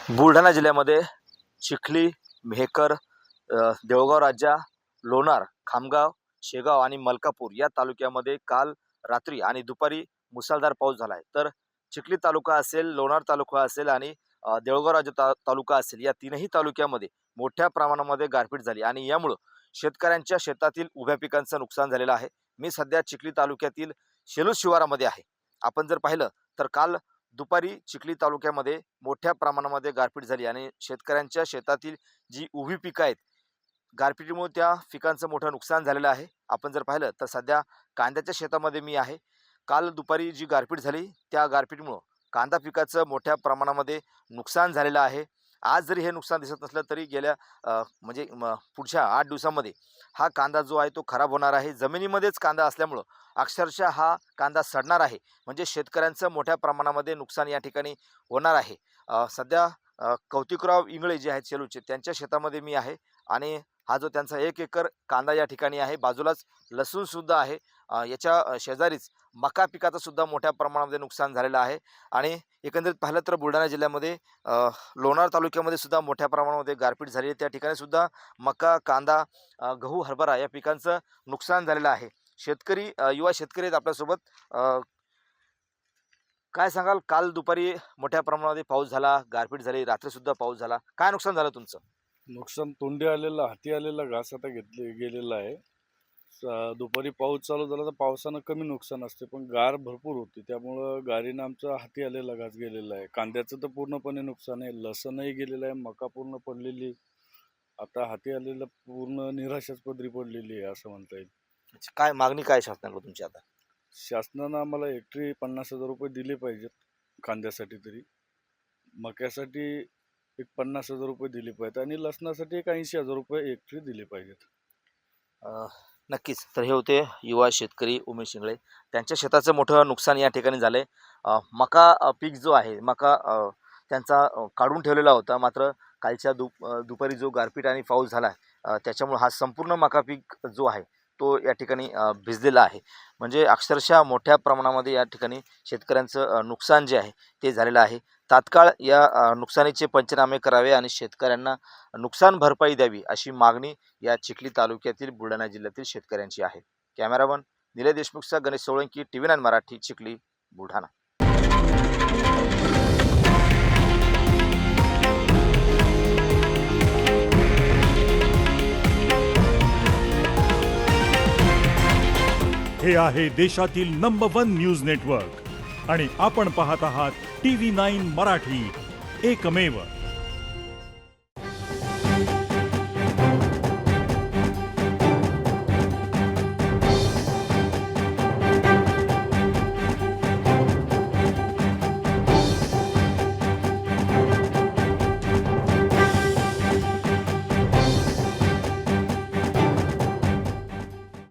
बुलढाणा जिल्ह्यामध्ये चिखली, मेहकर, देऊळगाव राजा, लोणार, खामगाव, शेगाव आणि मलकापूर या तालुक्यामध्ये काल रात्री आणि दुपारी मुसळधार पाऊस झाला आहे। तर चिखली तालुका असेल, लोणार तालुका असेल आणि देऊळगाव राजा तालुका असेल, या तीनही तालुक्यामध्ये मोठ्या प्रमाणामध्ये गारपीट झाली आणि यामुळे शेतकऱ्यांच्या शेतातील उभ्या पिकांचं नुकसान झालेलं आहे। मी सध्या चिखली तालुक्यातील शेलूर शिवारामध्ये आहे। आपण जर पाहिलं तर काल दुपारी चिखली तालुक्यामध्ये मोठ्या प्रमाणामध्ये गारपीट झाली आणि शेतकऱ्यांच्या शेतातील जी उभी पिकं आहेत, गारपिटीमुळे त्या पिकांचं मोठं नुकसान झालेलं आहे। आपण जर पाहिलं तर सध्या कांद्याच्या शेतामध्ये मी आहे। काल दुपारी जी गारपीट झाली त्या गारपीटीमुळे कांदा पिकाचं मोठ्या प्रमाणामध्ये नुकसान झालेलं आहे। आज जरी हे नुकसान दिसत नसलं तरी गेल्या पुढच्या 8 दिवसांमध्ये हा कांदा जो आहे तो खराब होणार आहे। जमिनीमध्येच कांदा असल्यामुळं अक्षरशः हा कांदा सडणार आहे। म्हणजे शेतकऱ्यांचं मोठ्या प्रमाणामध्ये नुकसान या ठिकाणी होणार आहे। सध्या कौतिकराव इंगळे जे आहेत शेलूरचे, त्यांच्या शेतामध्ये मी आहे आणि हा जो त्यांचा 1 एकर कांदा या ठिकाणी आहे, बाजूलाच लसूण सुद्धा आहे। याच्या शेजारीच मका पिकाचं सुद्धा मोठ्या प्रमाणामध्ये नुकसान झालेलं आहे। आणि एकंदरीत पाहिलं तर बुलढाणा जिल्ह्यामध्ये लोणार तालुक्यामध्ये सुद्धा मोठ्या प्रमाणामध्ये गारपीट झाली आहे। त्या ठिकाणी सुद्धा मका, कांदा, गहू, हरभरा या पिकांचं नुकसान झालेलं आहे। शेतकरी युवा शेतकरी आहेत आपल्यासोबत। काय सांगाल, काल दुपारी मोठ्या प्रमाणामध्ये पाऊस झाला, गारपीट झाली, रात्री सुद्धा पाऊस झाला, काय नुकसान झालं तुमचं? नुकसान तोंडी आलेला, हाती आलेला घास आता गेलेला आहे। दुपारी पाऊस चालू झाला तर पावसानं कमी नुकसान असते, पण गार भरपूर होती, त्यामुळं गारीनं आमचा हाती आलेला घास गेलेला आहे। कांद्याचं तर पूर्णपणे नुकसान आहे, लसणही गेलेलं आहे, मका पूर्ण पडलेली, आता हाती आलेलं पूर्ण निराशाच पदरी पडलेली आहे असं म्हणता येईल। काय मागणी काय शासनाकडे तुमची आता? शासनानं आम्हाला हेक्टरी 50,000 रुपये दिले पाहिजेत, कांद्यासाठी तरी, मक्यासाठी एक 50,000 रुपये दिले पाहिजेत आणि लसणासाठी एक 80,000 रुपये हेक्टरी दिले पाहिजेत। नक्कीच। तर हे होते युवा शेतकरी उमेश इंगळे। त्यांच्या शेताचं मोठं नुकसान या ठिकाणी झालंय। मका पीक जो आहे, मका त्यांचा काढून ठेवलेला होता, मात्र कालच्या दुपारी जो गारपीट आणि पाऊस झाला त्याच्यामुळे हा संपूर्ण मका पीक जो आहे तो या ठिकाणी भिजलेला आहे। म्हणजे अक्षरशः मोठ्या प्रमाणामध्ये या ठिकाणी शेतकऱ्यांचं नुकसान जे आहे ते झालेलं आहे। तात्काळ या नुकसानीचे पंचनामे करावे आणि शेतकऱ्यांना नुकसान भरपाई द्यावी अशी मागणी या चिखली तालुक्यातील बुलढाणा जिल्ह्यातील शेतकऱ्यांची आहे। कॅमेरामन निलय देशमुखचा गणेश सोळंकी, TV9 मराठी, चिखली, बुलढाणा। हे आहे देशातील नंबर 1 न्यूज नेटवर्क आणि आपण पाहत आहात TV9 मराठी, एकमेव।